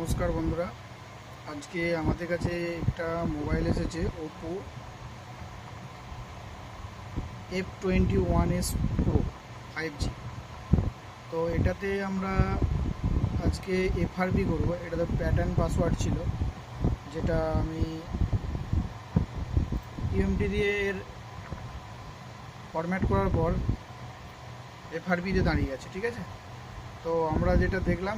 নমস্কার বন্ধুরা, আজকে আমাদের কাছে একটা মোবাইল এসেছে ওপো F21s Pro 5G। তো এটাতে আমরা আজকে এফআরবি করবো। এটাতে প্যাটার্ন পাসওয়ার্ড ছিল, যেটা আমি ইউএমটি দিয়ে এর ফরম্যাট করার পর এফআরবিতে দাঁড়িয়ে আছে। ঠিক আছে, তো আমরা যেটা দেখলাম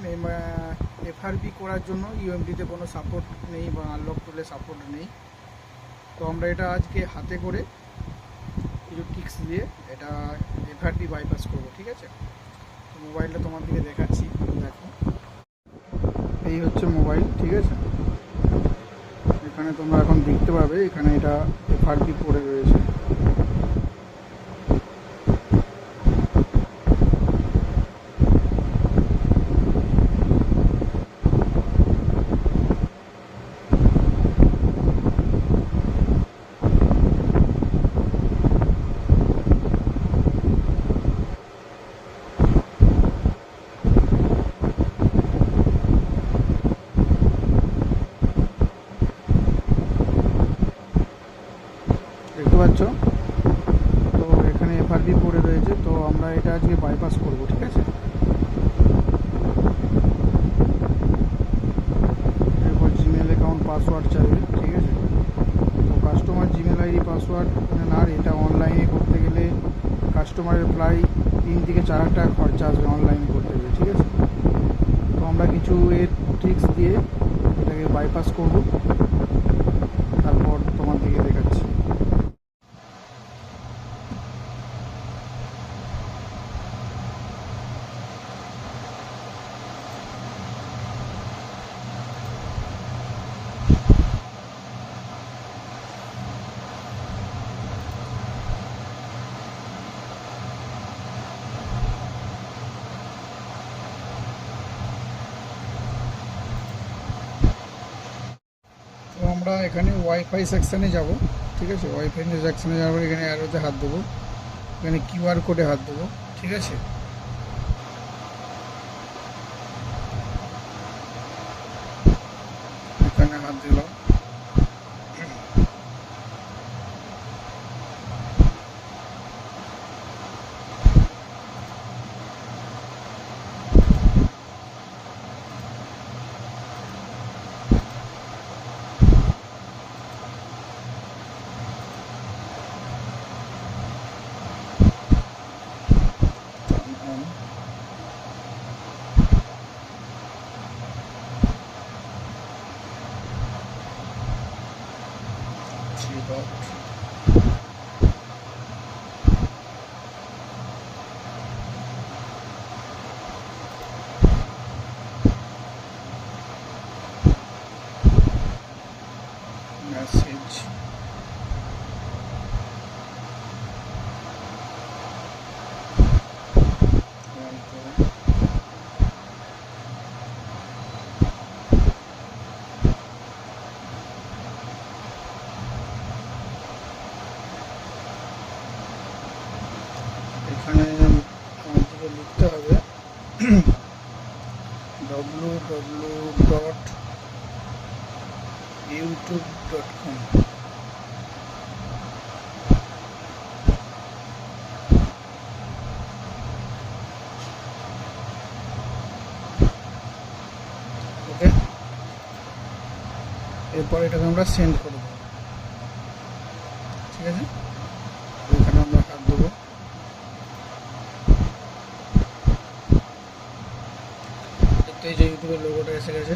এফআরবি করার জন্য ইউএমটিতে কোনো সাপোর্ট নেই বা আনলক টুলে সাপোর্ট নেই। তো আমরা এটা আজকে হাতে করে কিছু টিক্স দিয়ে এটা এফআরবি বাইপাস করব। ঠিক আছে, তো মোবাইলটা তোমার দিকে দেখাচ্ছি, দেখো এই হচ্ছে মোবাইল। ঠিক আছে, এখানে তোমরা এখন দেখতে পাবে এখানে এটা এফআরবি পড়ে রয়েছে। দেখতে পাচ্ছ, তো এখানে এফআরবি পড়ে রয়েছে। তো আমরা এটা আজকে বাইপাস করব। ঠিক আছে, এরপর জিমেল অ্যাকাউন্ট পাসওয়ার্ড চাইবে। ঠিক আছে, তো কাস্টমার জিমেল আইডি পাসওয়ার্ড আর এটা অনলাইনে করতে গেলে কাস্টমারের প্রায় 3 থেকে 4 হাজার টাকা খরচা আসবে অনলাইনে করতে গেলে। ঠিক আছে, তো আমরা কিছু এর ট্রিক্স দিয়ে এটাকে বাইপাস করব, তারপর তোমার দিকে দেখাচ্ছি। তো আমরা এখানে ওয়াইফাই সেকশানে যাব। ঠিক আছে, ওয়াইফাই সেকশানে যাওয়ার পর এখানে অ্যারোতে হাত দেবো, এখানে কিউআর কোডে হাত দেবো। ঠিক আছে, এখানে হাত দিলাম। মেসেজ এখানে আমাদেরকে লিখতে হবে www.youtube.com। ওকে, এরপর এটাকে আমরা সেন্ড করে দেবো। ঠিক আছে, এখানে আমরা হাত দেবো। দেখতে এই যে ইউটিউবের লোগোটা এসে গেছে।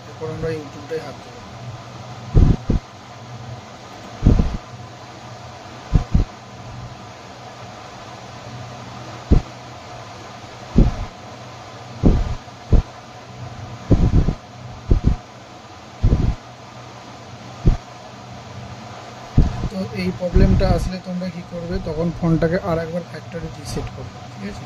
এরপর আমরা ইউটিউবটাই হাত দেবো। তো এই প্রবলেমটা আসলে তোমরা কি করবে, তখন ফোনটাকে আর একবার ফ্যাক্টরি রিসেট করবে। ঠিক আছে,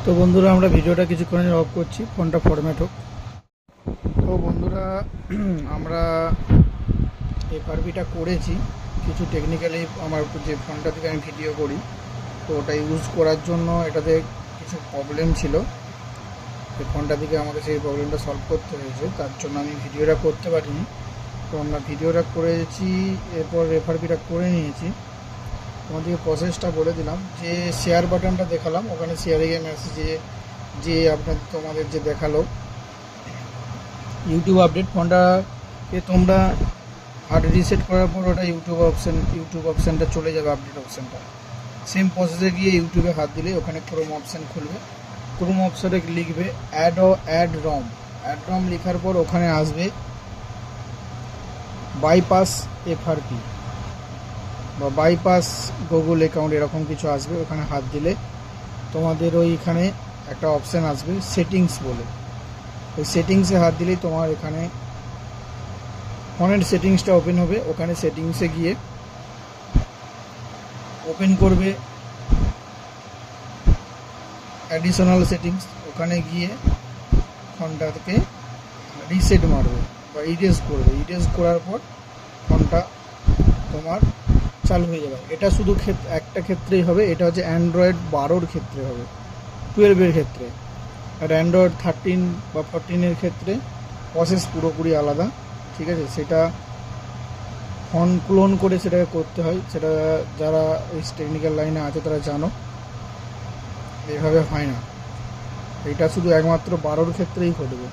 তো বন্ধুরা আমরা ভিডিওটা কিছুক্ষণের অফ করছি, ফোনটা ফরম্যাট হোক। তো বন্ধুরা আমরা এফআরপিটা করেছি কিছু টেকনিক্যালি, আমার যে ফোনটা থেকে আমি ভিডিও করি তো ওটা ইউজ করার জন্য এটাতে কিছু প্রবলেম ছিল। এই ফোনটা থেকে আমাকে সেই প্রবলেমটা সলভ করতে হয়েছে, তার জন্য আমি ভিডিওটা করতে পারিনি। তো আমরা ভিডিওটা করেছি, এরপর এফআরপিটা করে নিয়েছি। তোমাদেরকে প্রসেসটা বলে দিলাম। যে শেয়ার বাটনটা দেখালাম ওখানে শেয়ারে গিয়ে মেসেজে যে তোমাদের যে দেখালো ইউটিউব আপডেট, ফোনটাকে তোমরা হার্ড রিসেট করার পর ওটা ইউটিউব অপশানটা চলে যাবে, আপডেট অপশানটা। সেম প্রসেসে গিয়ে ইউটিউবে হাত দিলে ওখানে ক্রোম অপশান খুলবে। ক্রোম অপশানে লিখবে অ্যাড রম লেখার পর ওখানে আসবে বাইপাস এফআরপি বা বাইপাস গুগল অ্যাকাউন্ট, এরকম কিছু আসবে। ওখানে হাত দিলে তোমাদের ওইখানে একটা অপশান আসবে সেটিংস বলে, ওই সেটিংসে হাত দিলেই তোমার এখানে ফোনের সেটিংসটা ওপেন হবে। ওখানে সেটিংসে গিয়ে ওপেন করবে অ্যাডিশনাল সেটিংস, ওখানে গিয়ে ফোনটাকে রিসেট মারবে বা ইরেজ করবে। ইরেজ করার পর ফোনটা তোমার চালু হয়ে যাবে। এটা শুধু একটা ক্ষেত্রেই হবে, এটা হচ্ছে অ্যান্ড্রয়েড 12 ক্ষেত্রে হবে, 12 ক্ষেত্রে। আর অ্যান্ড্রয়েড 13 বা 14 ক্ষেত্রে প্রসেস পুরোপুরি আলাদা, ঠিক আছে। সেটা ফোন ক্লোন করে সেটাকে করতে হয়, সেটা যারা ওই টেকনিক্যাল লাইনে আছে তারা জানো, এইভাবে হয় না। এটা শুধু একমাত্র 12 ক্ষেত্রেই ঘটবে।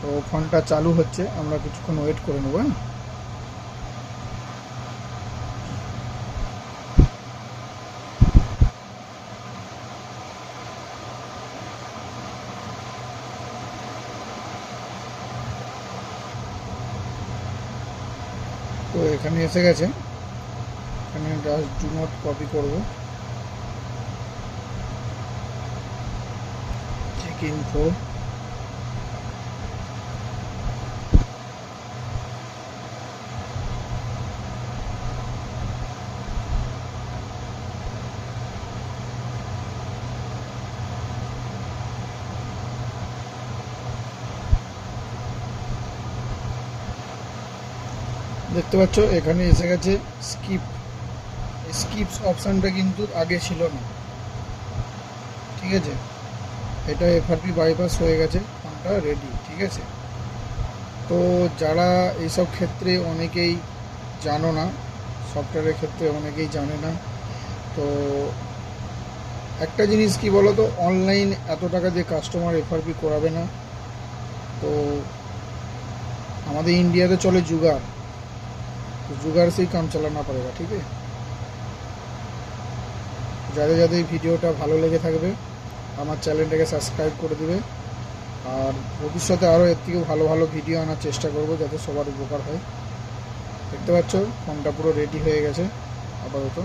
তো ফোনটা চালু হচ্ছে, আমরা কিছুক্ষণ ওয়েট করে নেবো। হ্যাঁ, তো এখানে এসে গেছে। এখানে জাস্ট ডু নট কপি করবো, চেক ইনফো, দেখতে পাচ্ছ এখানে এসে গেছে স্কিপস অপশানটা কিন্তু আগে ছিল না, ঠিক আছে। এটা এফআরপি বাইপাস হয়ে গেছে, ফোনটা রেডি, ঠিক আছে। তো যারা এইসব ক্ষেত্রে অনেকেই জানো না, সফটওয়্যারের ক্ষেত্রে অনেকেই জানে না। তো একটা জিনিস কি বলো তো, অনলাইন এত টাকা দিয়ে কাস্টমার এফআরপি করাবে না। তো আমাদের इंडिया चले जुगाड़, तो जुगाड़ से ही काम चलाना पड़ेगा, ठीक है। যাদের যাদের ভিডিওটা ভালো লেগে থাকবে আমার চ্যানেলটাকে সাবস্ক্রাইব করে দিবে, আর ভবিষ্যতে আরও এর থেকেও ভালো ভালো ভিডিও আনার চেষ্টা করব যাতে সবার উপকার হয়। দেখতে পাচ্ছ ফোনটা পুরো রেডি হয়ে গেছে আপাতত।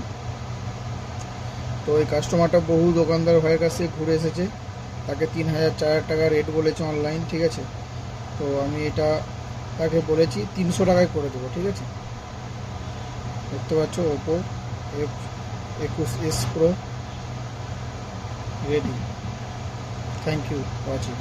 তো এই কাস্টমারটা বহু দোকানদার ভাইয়ের কাছে ঘুরে এসেছে, তাকে 3000-4000 টাকা রেট বলেছে অনলাইন, ঠিক আছে। তো আমি এটা তাকে বলেছি 300 টাকায় করে দেবো, ঠিক আছে। দেখতে পাচ্ছ Oppo F21s Pro ready. Thank you watching.